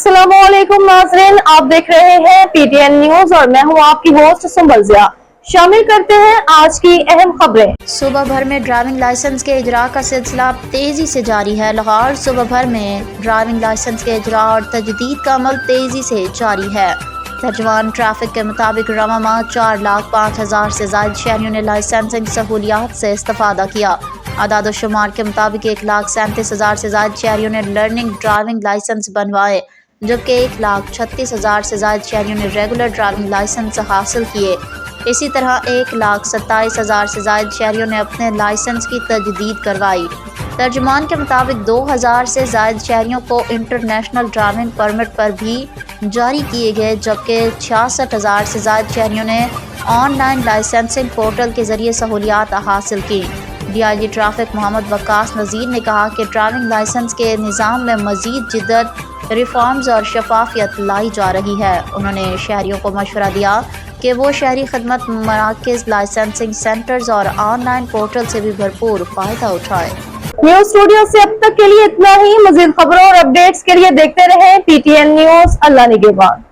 अस्सलाम वालेकुम नाज़रीन, आप देख रहे हैं पीटीएन न्यूज और मैं हूं आपकी होस्ट सुंबल ज़िया। शामिल करते हैं आज की अहम खबरें। सूबा भर में ड्राइविंग लाइसेंस के इजरा का सिलसिला तेजी से जारी है। लाहौर सूबा भर में ड्राइविंग लाइसेंस के इजरा और तजदीद का अमल तेजी से जारी है। तर्जुमान ट्रैफिक के मुताबिक रवा माह 4,05,000 से ज्यादा शहरियों ने लाइसेंसिंग सहूलियात से इस्तेफादा किया। आदाद शुमार के मुताबिक 1,37,000 से ज्यादा शहरियों ने लर्निंग ड्राइविंग लाइसेंस बनवाए, जबकि 1,36,000 से ज्यादा शहरियों ने रेगुलर ड्राइविंग लाइसेंस हासिल किए। इसी तरह 1,27,000 से ज्यादा शहरियों ने अपने लाइसेंस की तजदीद करवाई। तर्जुमान के मुताबिक 2,000 से ज्यादा शहरियों को इंटरनेशनल ड्राइविंग परमिट पर भी जारी किए गए, जबकि 66,000 से ज्यादा शहरियों ने ऑनलाइन लाइसेंसिंग पोर्टल के जरिए सहूलियात हासिल की। DIG ट्रैफिक मोहम्मद वकास नज़ीर ने कहा कि ड्राइविंग लाइसेंस के निज़ाम में मज़ीद जिद्दत, रिफॉर्म्स और शफाफियत लाई जा रही है। उन्होंने शहरियों को मशवरा दिया कि वो शहरी खदमत मराकज़, लाइसेंसिंग सेंटर्स और ऑनलाइन पोर्टल से भी भरपूर फ़ायदा उठाएं। न्यूज स्टूडियो से अब तक के लिए इतना ही। मज़ीद खबरों और अपडेट्स के लिए देखते रहें PTN न्यूज। अल्लाह निगहबान।